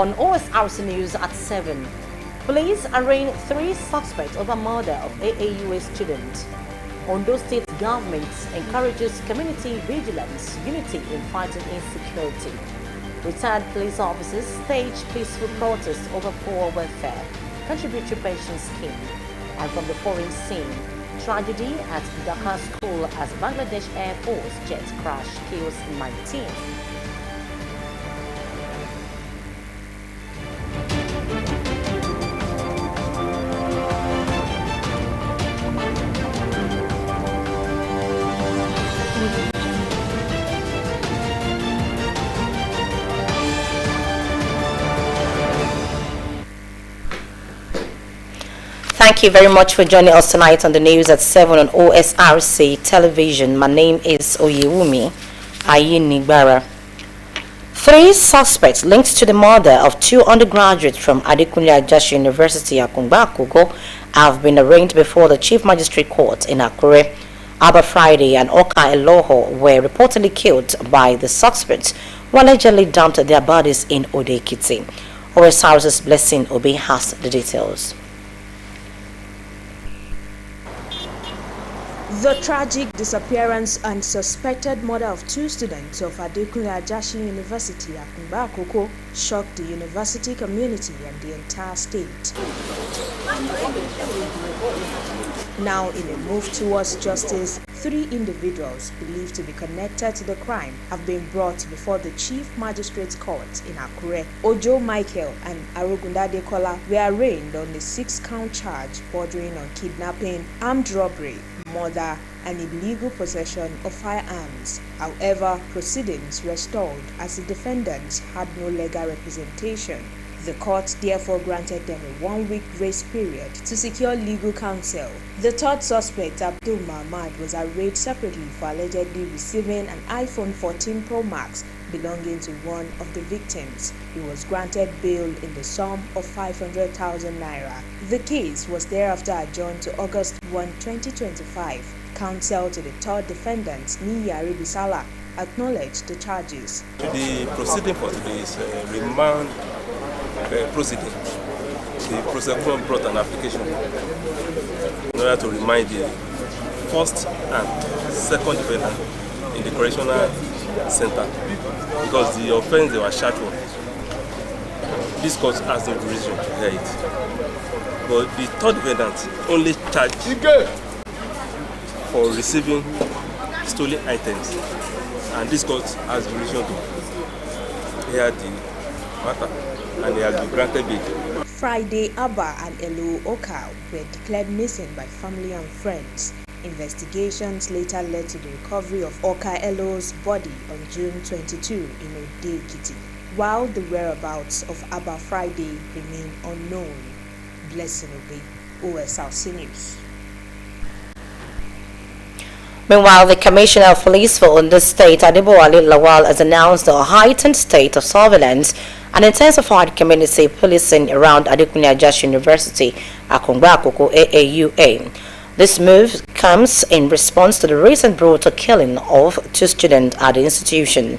On Osrc News at 7. Police arraign 3 suspects over murder of AAUA student. Ondo State government encourages community vigilance, unity in fighting insecurity. Retired police officers stage peaceful protest over poor welfare, contributory pension scheme. And from the foreign scene, tragedy at Dhaka school as Bangladesh Air Force jet crash kills 19. Thank you very much for joining us tonight on the news at 7 on OSRC television. My name is Oyewumi Ayinigbara. 3 suspects linked to the murder of 2 undergraduates from Adekunle Ajashi University, Akungba Akoko, have been arraigned before the Chief Magistrate Court in Akure. Aba Friday and Oka Eloho were reportedly killed by the suspects who allegedly dumped their bodies in Ode-Ekiti. OSRC's Blessing Obi has the details. The tragic disappearance and suspected murder of 2 students of Adekunle Ajashi University, Akungba Akoko, shocked the university community and the entire state. Now, in a move towards justice, 3 individuals believed to be connected to the crime have been brought before the Chief Magistrate's Court in Akure. Ojo Michael and Arugunda Dekola were arraigned on the 6-count charge bordering on kidnapping, armed robbery, murder, and illegal possession of firearms. However, proceedings were stalled as the defendants had no legal representation. The court therefore granted them a 1-week grace period to secure legal counsel. The 3rd suspect, Abdul Mahmoud, was arraigned separately for allegedly receiving an iPhone 14 Pro Max belonging to one of the victims. He was granted bail in the sum of 500,000 naira. The case was thereafter adjourned to August 1, 2025. Counsel to the 3rd defendant, Niyari Bisala, acknowledged the charges. The proceeding for today is remand proceeding. The prosecution brought an application in order to remind the 1st and 2nd defendant in the correctional center because the offense they were charged with. This court has no reason to hear it. But the 3rd defendant only charged for receiving stolen items, and this court has the reason to hear the matter, and they have been granted bail. Friday, Abba and Elu Oka were declared missing by family and friends. Investigations later led to the recovery of Oka Elo's body on June 22 in Ode-Ekiti, while the whereabouts of Abba Friday remain unknown. Blessing Obi, OSRC News. Meanwhile, the Commissioner of Police for Ondo State, Adebowale Lawal, has announced a heightened state of surveillance and intensified community policing around Adekunle Ajashi University, Akungba Akoko AAUA. This move comes in response to the recent brutal killing of 2 students at the institution.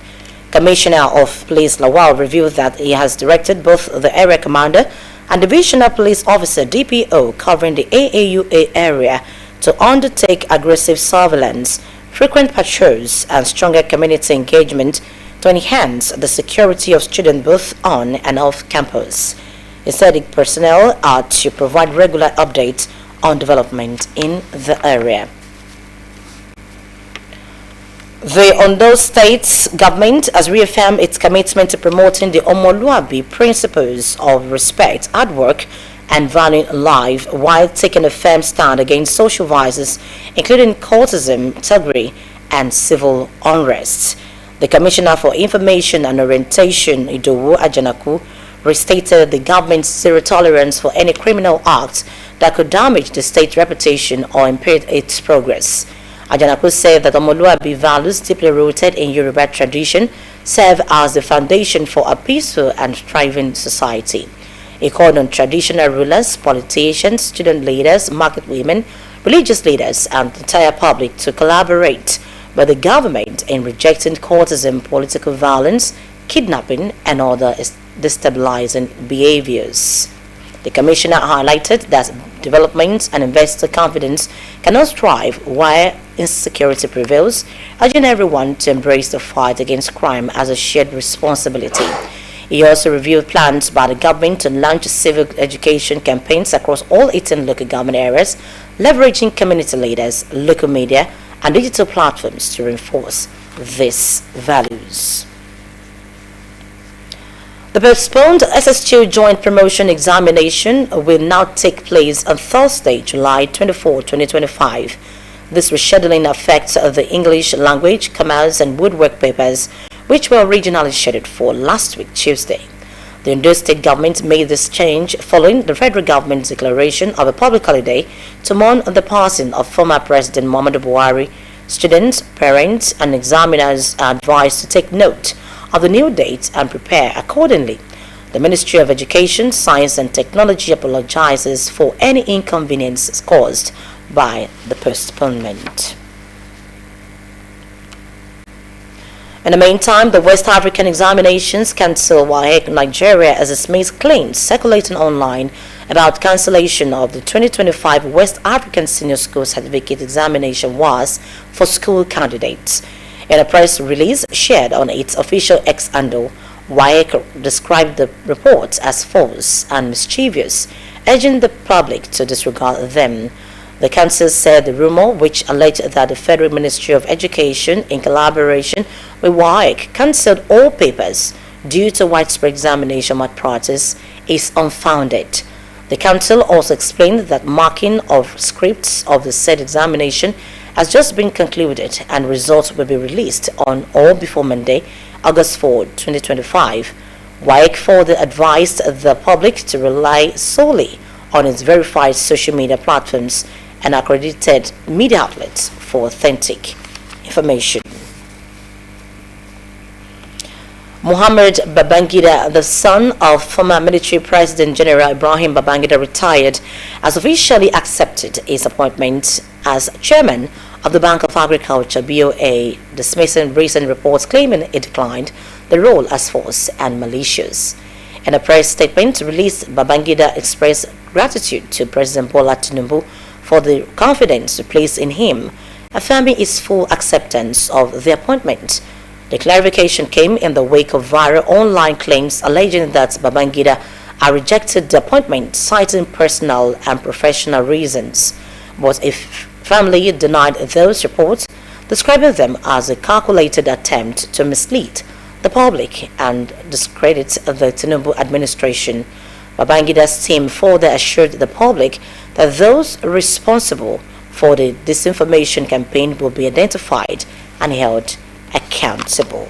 Commissioner of Police Lawal revealed that he has directed both the area commander and divisional police officer DPO covering the AAUA area to undertake aggressive surveillance, frequent patrols, and stronger community engagement to enhance the security of students both on and off campus. He said the personnel are to provide regular updates on development in the area. The Ondo State government has reaffirmed its commitment to promoting the Omoluabi principles of respect, hard work, and valuing life while taking a firm stand against social vices, including cultism, thuggery, and civil unrest. The Commissioner for Information and Orientation, Idowu Ajanaku, restated the government's zero tolerance for any criminal act that could damage the state's reputation or impede its progress. Ajanaku said that Omoluabi values deeply rooted in Yoruba tradition serve as the foundation for a peaceful and thriving society. He called on traditional rulers, politicians, student leaders, market women, religious leaders, and the entire public to collaborate with the government in rejecting cultism, political violence, kidnapping, and other destabilizing behaviors. The Commissioner highlighted that development and investor confidence cannot thrive while insecurity prevails, urging everyone to embrace the fight against crime as a shared responsibility. He also reviewed plans by the government to launch civic education campaigns across all 18 local government areas, leveraging community leaders, local media, and digital platforms to reinforce these values. The postponed SS2 Joint Promotion Examination will now take place on Thursday, July 24, 2025. This rescheduling affects the English language, commerce, and woodwork papers, which were originally scheduled for last week, Tuesday. The Ondo State government made this change following the federal government's declaration of a public holiday to mourn the passing of former President Muhammadu Buhari. Students, parents, and examiners are advised to take note of the new date and prepare accordingly. The Ministry of Education, Science and Technology apologizes for any inconvenience caused by the postponement. In the meantime, the West African Examinations Council WAEC Nigeria has dismissed claims circulating online about cancellation of the 2025 West African Senior School Certificate Examination WAS for school candidates. In a press release shared on its official X handle, WAEC described the reports as false and mischievous, urging the public to disregard them. The council said the rumor, which alleged that the Federal Ministry of Education, in collaboration with WAEC, cancelled all papers due to widespread examination malpractice, is unfounded. The council also explained that marking of scripts of the said examination has just been concluded and results will be released on or before Monday, August 4, 2025. WAEC further advised the public to rely solely on its verified social media platforms and accredited media outlets for authentic information. Muhammad Babangida, the son of former military President General Ibrahim Babangida, retired, has officially accepted his appointment as chairman of the Bank of Agriculture (BOA), dismissing recent reports claiming he declined the role as false and malicious. In a press statement released, Babangida expressed gratitude to President Bola Tinubu for the confidence placed in him, affirming his full acceptance of the appointment. The clarification came in the wake of viral online claims alleging that Babangida had rejected the appointment, citing personal and professional reasons. But if family denied those reports, describing them as a calculated attempt to mislead the public and discredit the Tinubu administration. Babangida's team further assured the public that those responsible for the disinformation campaign will be identified and held accountable.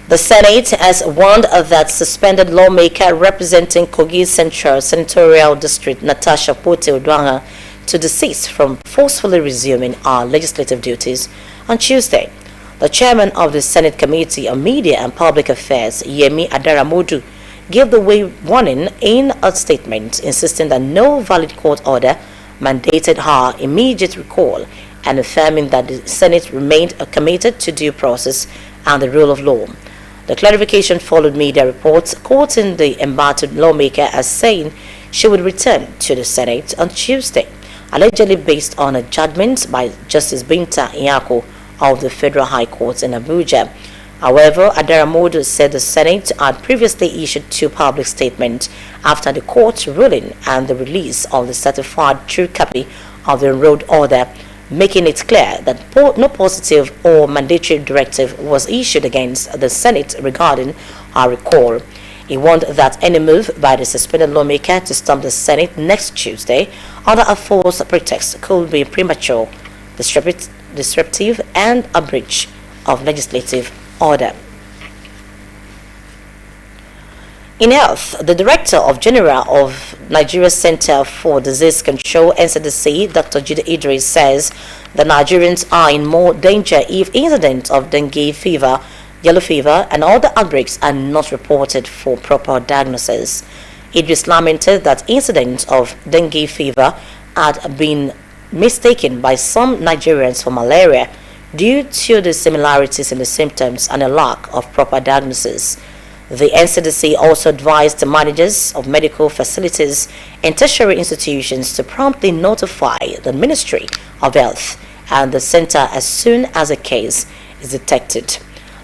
The Senate has warned that suspended lawmaker representing Kogi Central Senatorial District Natasha Pote-Odwanga to desist from forcefully resuming our legislative duties on Tuesday. The chairman of the Senate Committee on Media and Public Affairs, Yemi Adaramodu, gave the warning in a statement, insisting that no valid court order mandated her immediate recall and affirming that the Senate remained committed to due process and the rule of law. The clarification followed media reports quoting the embattled lawmaker as saying she would return to the Senate on Tuesday, allegedly based on a judgment by Justice Binta Nyako of the Federal High Court in Abuja. However, Adaramodu said the Senate had previously issued two public statements after the court ruling and the release of the certified true copy of the enrolled order, making it clear that no positive or mandatory directive was issued against the Senate regarding her recall. He warned that any move by the suspended lawmaker to storm the Senate next Tuesday under a false pretext could be premature, disruptive, and a breach of legislative order. In health, the Director General of Nigeria's Center for Disease Control, NCDC, Dr. Jide Idris, says that Nigerians are in more danger if incidents of dengue fever, yellow fever, and other outbreaks are not reported for proper diagnosis. Idris lamented that incidents of dengue fever had been mistaken by some Nigerians for malaria, due to the similarities in the symptoms and a lack of proper diagnosis. The NCDC also advised the managers of medical facilities and tertiary institutions to promptly notify the Ministry of Health and the center as soon as a case is detected.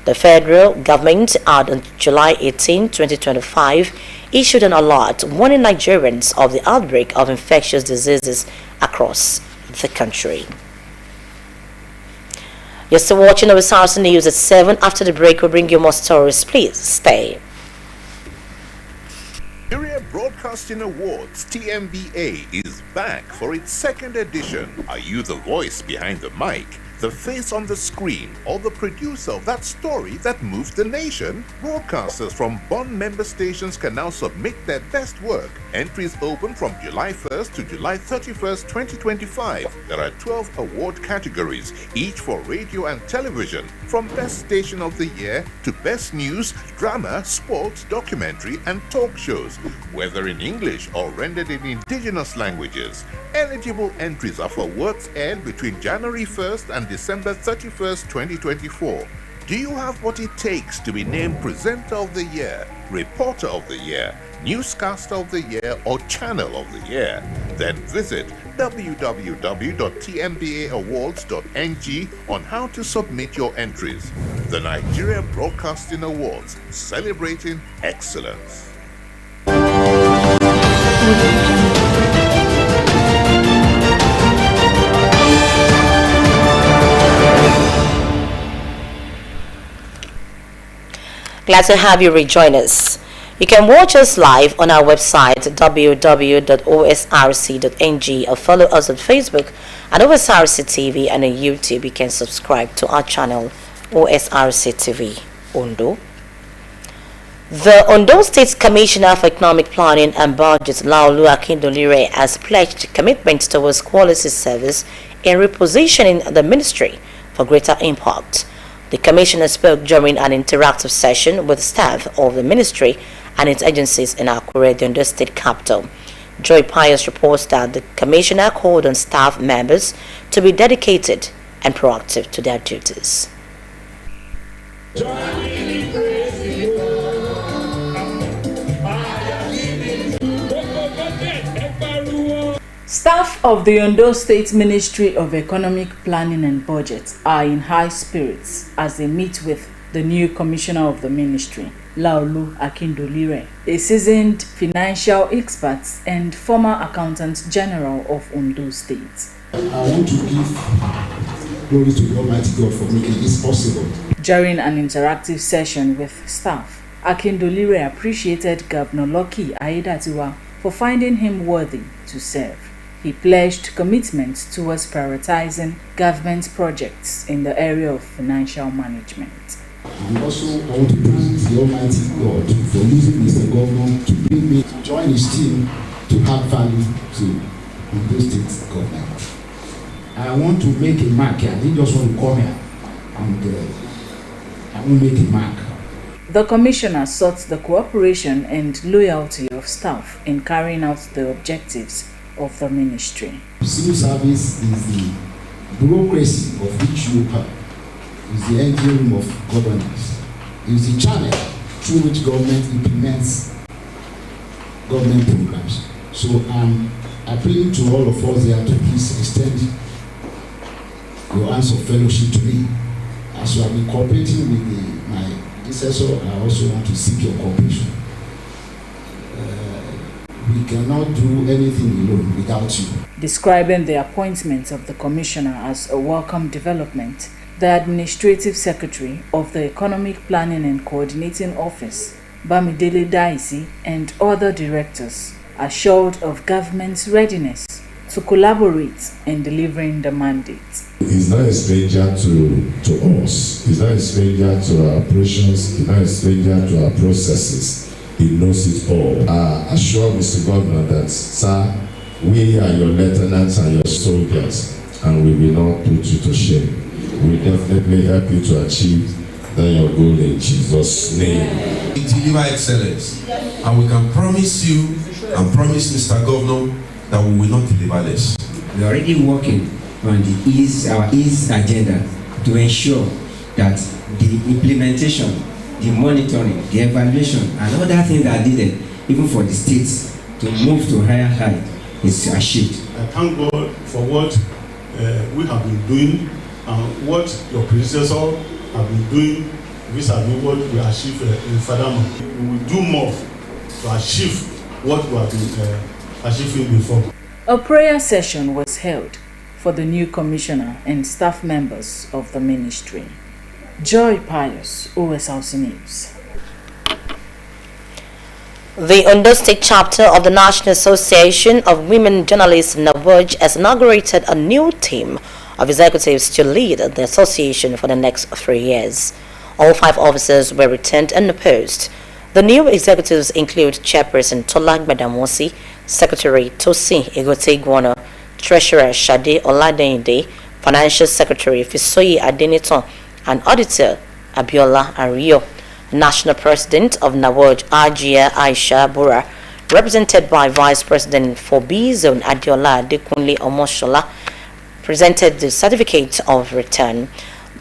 The federal government, on July 18, 2025, issued an alert warning Nigerians of the outbreak of infectious diseases across the country. You're still watching Osrc News at 7. After the break, we'll bring you more stories. Please stay. Nigeria Broadcasting Awards TMBA is back for its second edition. Are you the voice behind the mic, the face on the screen, or the producer of that story that moves the nation? Broadcasters from Bond member stations can now submit their best work. Entries open from July 1st to July 31st, 2025. There are 12 award categories, each for radio and television, from Best Station of the Year to Best News, Drama, Sports, Documentary, and Talk Shows, whether in English or rendered in indigenous languages. Eligible entries are for works aired between January 1st and December 31st, 2024. Do you have what it takes to be named Presenter of the Year, Reporter of the Year, Newscaster of the Year, or Channel of the Year? Then visit www.tmbaawards.ng on how to submit your entries. The Nigeria Broadcasting Awards, celebrating excellence. Glad to have you rejoin us. You can watch us live on our website www.osrc.ng or follow us on Facebook and Osrc TV, and on YouTube you can subscribe to our channel Osrc TV Ondo. The Ondo State Commissioner for Economic Planning and Budget, Laolu Akindolire, has pledged commitment towards quality service in repositioning the ministry for greater impact. The Commissioner spoke during an interactive session with staff of the ministry and its agencies in Akure, the Ondo State capital. Joy Pius reports that the Commissioner called on staff members to be dedicated and proactive to their duties. Staff of the Ondo State Ministry of Economic Planning and Budget are in high spirits as they meet with the new Commissioner of the Ministry, Laolu Akindolire, a seasoned financial expert and former Accountant General of Ondo State. I want to give glory to the Almighty God for making this possible. During an interactive session with staff, Akindolire appreciated Governor Lucky Aiyedatiwa for finding him worthy to serve. He pledged commitment towards prioritizing government projects in the area of financial management. And also, I want to thank the Almighty God for using Mr. Governor to bring me to join his team to add value to Ondo State government. I want to make a mark. I didn't just want to come here and I will make a mark. The Commissioner sought the cooperation and loyalty of staff in carrying out the objectives of the ministry. Civil service is the bureaucracy of which you have, is the engine room of governance, is the channel through which government implements government programs. So I'm appealing to all of us here to please extend your hands of fellowship to me. As you have been cooperating with my predecessor, I also want to seek your cooperation. We cannot do anything alone without you. Describing the appointment of the Commissioner as a welcome development, the Administrative Secretary of the Economic Planning and Coordinating Office, Bamidele Daisy, and other directors assured of government's readiness to collaborate in delivering the mandate. He's not a stranger to us. He's not a stranger to our operations. He's not a stranger to our processes. He knows it all. I assure Mr. Governor that, sir, we are your lieutenants and your soldiers, and we will not put you to shame. We will definitely help you to achieve your goal in Jesus' name. We deliver excellence, and we can promise you and promise Mr. Governor that we will not deliver less. We are already working on our ease agenda to ensure that the implementation, the monitoring, the evaluation, and other things that are needed, even for the states to move to higher height, is achieved. I thank God for what we have been doing and what your predecessors have been doing vis-a-vis what we achieved in Fadama. We will do more to achieve what we have been achieving before. A prayer session was held for the new commissioner and staff members of the ministry. Joy Pius, OSRC News. The Ondo State chapter of the National Association of Women Journalists NAWOJ has inaugurated a new team of executives to lead the association for the next 3 years. All 5 officers were retained unopposed. The new executives include Chairperson Tolag Badamosi, Secretary Tosi Egote-Guano, Treasurer Shade Oladende, Financial Secretary Fisoyi Adeniton, and Auditor Abiola Ario. National President of NAWOJ Ajia Aisha Bura, represented by Vice President for B Zone Adiola Dekunle Omoshola, presented the certificate of return.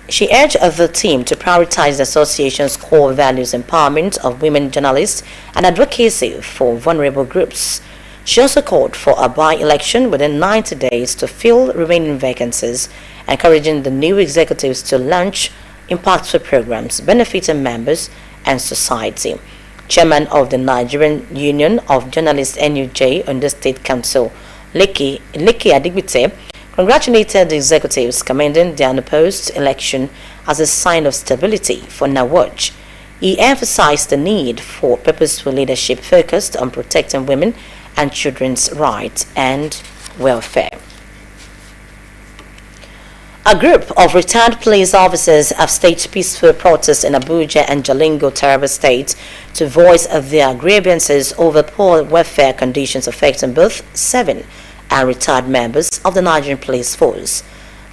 She urged the team to prioritize the association's core values, empowerment of women journalists and advocacy for vulnerable groups. She also called for a by-election within 90 days to fill remaining vacancies, encouraging the new executives to launch impactful programs benefiting members and society. Chairman of the Nigerian Union of Journalists NUJ on the State Council, Leki Adigbite, congratulated the executives, commending the unopposed election as a sign of stability for NAWOJ. He emphasized the need for purposeful leadership focused on protecting women and children's rights and welfare. A group of retired police officers have staged peaceful protests in Abuja and Jalingo, Taraba State, to voice their grievances over poor welfare conditions affecting both 7 and retired members of the Nigerian Police Force.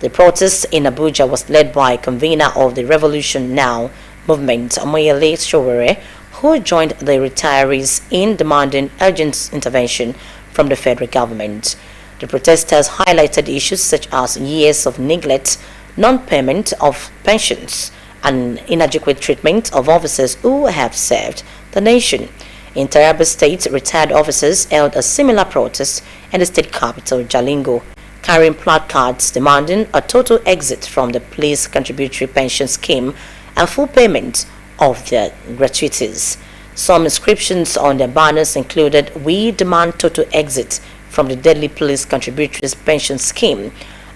The protest in Abuja was led by convener of the Revolution Now movement, Omoyele Sowore, who joined the retirees in demanding urgent intervention from the federal government. The protesters highlighted issues such as years of neglect, non-payment of pensions, and inadequate treatment of officers who have served the nation. In Taraba State, retired officers held a similar protest in the state capital, Jalingo, carrying placards demanding a total exit from the police contributory pension scheme and full payment of their gratuities. Some inscriptions on their banners included, "We demand total exit from the deadly police contributory pension scheme,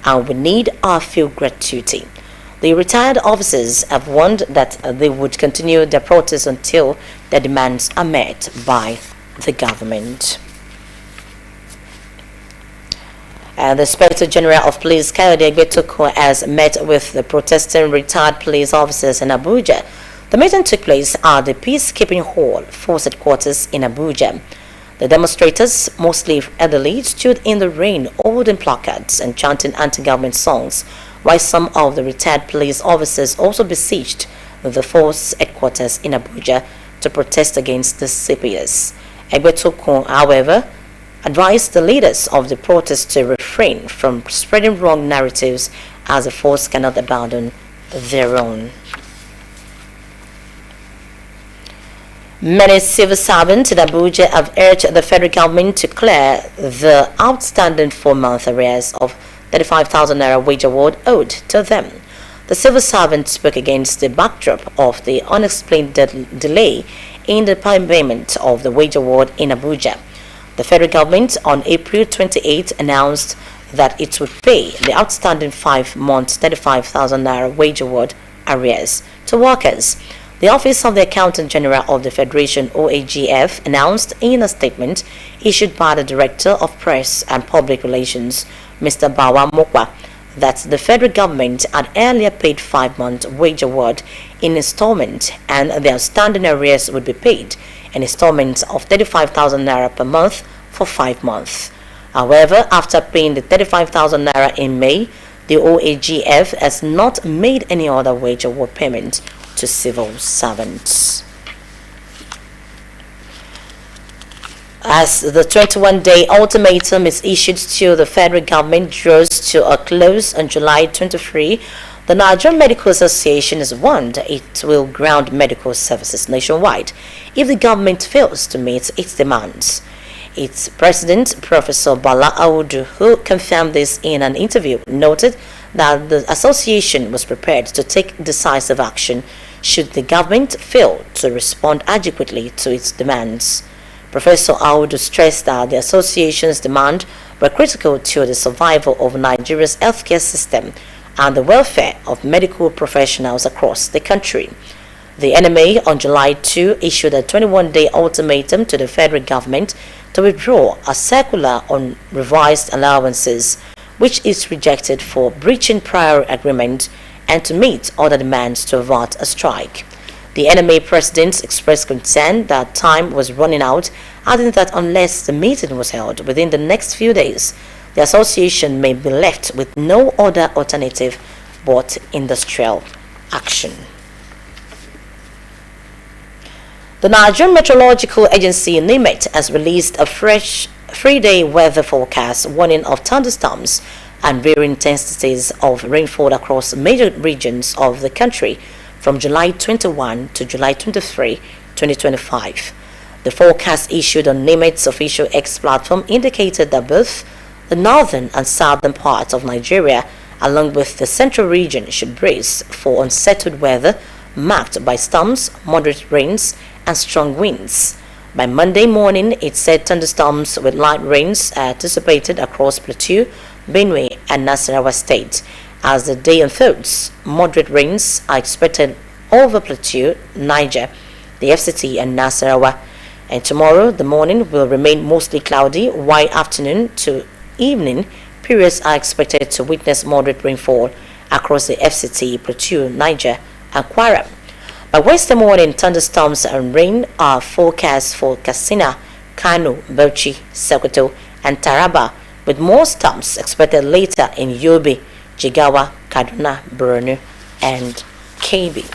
and we need our full gratuity." The retired officers have warned that they would continue their protests until their demands are met by the government. The Inspector General of Police, Kayode Egbetoko, has met with the protesting retired police officers in Abuja. The meeting took place at the Peacekeeping Hall, Force Headquarters in Abuja. The demonstrators, mostly elderly, stood in the rain holding placards and chanting anti-government songs, while some of the retired police officers also besieged the force headquarters in Abuja to protest against the CPS. Egbetoko, however, advised the leaders of the protest to refrain from spreading wrong narratives, as the force cannot abandon their own. Many civil servants in Abuja have urged the federal government to clear the outstanding 4-month arrears of 35,000 naira wage award owed to them. The civil servants spoke against the backdrop of the unexplained delay in the payment of the wage award in Abuja. The federal government on April 28 announced that it would pay the outstanding 5-month 35,000 naira wage award arrears to workers. The Office of the Accountant General of the Federation, OAGF, announced in a statement issued by the Director of Press and Public Relations, Mr. Bawa Mokwa, that the federal government had earlier paid 5-month wage award in installment, and the outstanding arrears would be paid in installments of 35,000 naira per month for 5 months. However, after paying the 35,000 naira in May, the OAGF has not made any other wage award payment to civil servants. As the 21-day ultimatum is issued to the federal government draws to a close on July 23, The Nigerian Medical Association has warned it will ground medical services nationwide if the government fails to meet its demands. Its president, Professor Bala Audu, who confirmed this in an interview, noted that the association was prepared to take decisive action should the government fail to respond adequately to its demands. Professor Audu stressed that the association's demands were critical to the survival of Nigeria's healthcare system and the welfare of medical professionals across the country. The NMA on July 2 issued a 21-day ultimatum to the federal government to withdraw a circular on revised allowances, which is rejected for breaching prior agreement and to meet other demands to avert a strike. The NMA president expressed concern that time was running out, adding that unless the meeting was held within the next few days, the association may be left with no other alternative but industrial action. The Nigerian Meteorological Agency (NIMET) has released a fresh 3-day weather forecast warning of thunderstorms and varying intensities of rainfall across major regions of the country from July 21 to July 23, 2025. The forecast issued on NIMET's official X platform indicated that both the northern and southern parts of Nigeria, along with the central region, should brace for unsettled weather marked by storms, moderate rains, and strong winds. By Monday morning, it said thunderstorms with light rains are anticipated across Plateau, Benue, and Nasarawa State. As the day unfolds, moderate rains are expected over Plateau, Niger, the FCT, and Nasarawa. And tomorrow, the morning will remain mostly cloudy, while afternoon to evening periods are expected to witness moderate rainfall across the FCT, Plateau, Niger, and Kwara. By Wednesday morning, thunderstorms and rain are forecast for Katsina, Kano, Bauchi, Sokoto, and Taraba, with more storms expected later in Yobe, Jigawa, Kaduna, Borno, and Kebbi.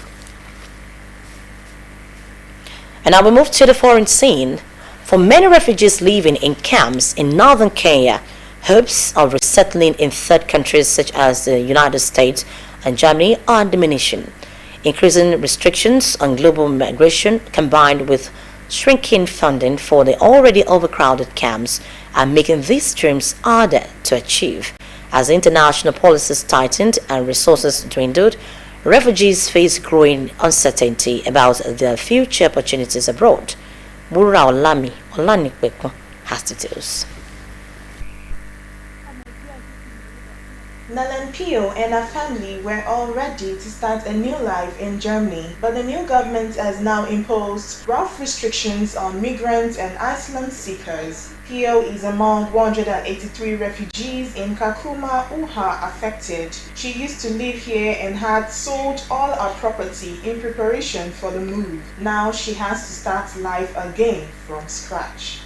And now we move to the foreign scene. For many refugees living in camps in northern Kenya, hopes of resettling in third countries such as the United States and Germany are diminishing. Increasing restrictions on global migration combined with shrinking funding for the already overcrowded camps are making these dreams harder to achieve. As international policies tightened and resources dwindled, refugees face growing uncertainty about their future opportunities abroad. Bura Olanikwekun has details. Nalan Pio and her family were all ready to start a new life in Germany, but the new government has now imposed rough restrictions on migrants and asylum seekers. Pio is among 183 refugees in Kakuma who are affected. She used to live here and had sold all her property in preparation for the move. Now she has to start life again from scratch.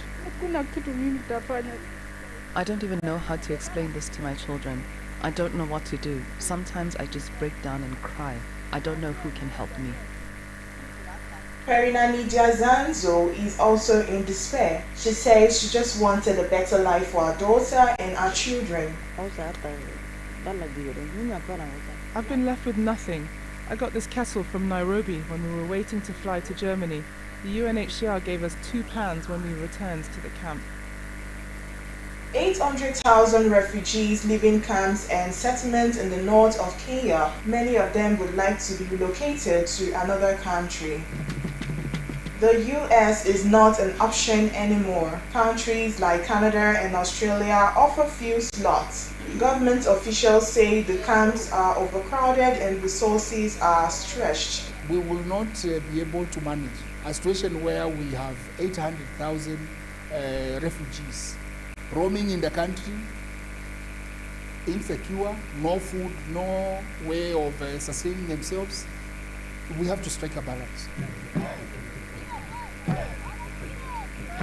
I don't even know how to explain this to my children. I don't know what to do. Sometimes I just break down and cry. I don't know who can help me. Perina Nidia Zanzo is also in despair. She says she just wanted a better life for her daughter and her children. I've been left with nothing. I got this kettle from Nairobi when we were waiting to fly to Germany. The UNHCR gave us £2 when we returned to the camp. 800,000 refugees live in camps and settlements in the north of Kenya. Many of them would like to be relocated to another country. The US is not an option anymore. Countries like Canada and Australia offer few slots. Government officials say the camps are overcrowded and resources are stretched. We will not be able to manage a situation where we have 800,000 refugees roaming in the country, insecure, no food, no way of sustaining themselves. We have to strike a balance.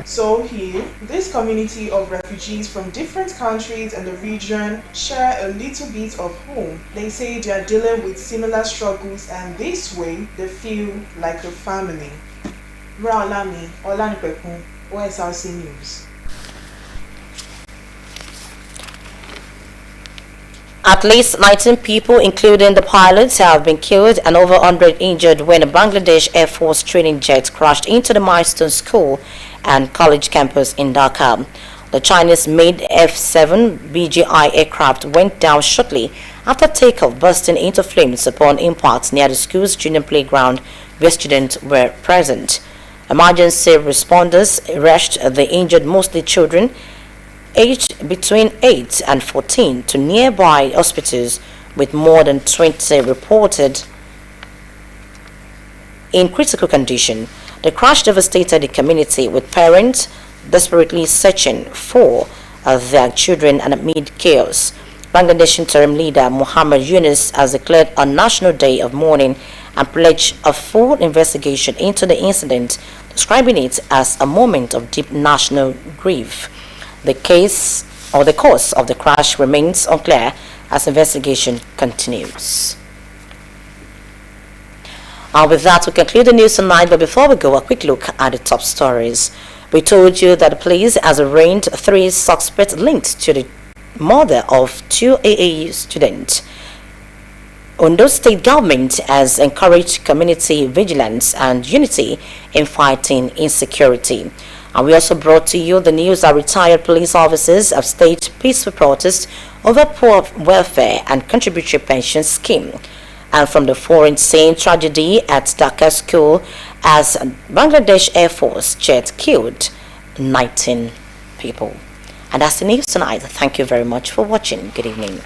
So here, this community of refugees from different countries in the region share a little bit of home. They say they are dealing with similar struggles and this way they feel like a family. Raolami Olanikwekun, Osrc News. At least 19 people, including the pilots, have been killed and over 100 injured when a Bangladesh Air Force training jet crashed into the Milestone School and college campus in Dhaka. The Chinese-made F-7 BGI aircraft went down shortly after takeoff, bursting into flames upon impact near the school's junior playground where students were present. Emergency responders rushed the injured, mostly children, aged between 8 and 14, to nearby hospitals, with more than 20 reported in critical condition. The crash devastated the community, with parents desperately searching for their children amid chaos. Bangladesh interim leader Muhammad Yunus has declared a national day of mourning and pledged a full investigation into the incident, describing it as a moment of deep national grief. The cause of the crash remains unclear as investigation continues. With that, we conclude the news tonight, but before we go, a quick look at the top stories. We told you that the police has arraigned 3 suspects linked to the murder of 2 AAU students. Ondo State government has encouraged community vigilance and unity in fighting insecurity. And we also brought to you the news that retired police officers have staged peaceful protests over poor welfare and contributory pension scheme. And from the foreign scene, tragedy at Dhaka school as Bangladesh Air Force jet killed 19 people. And that's the news tonight. Thank you very much for watching. Good evening.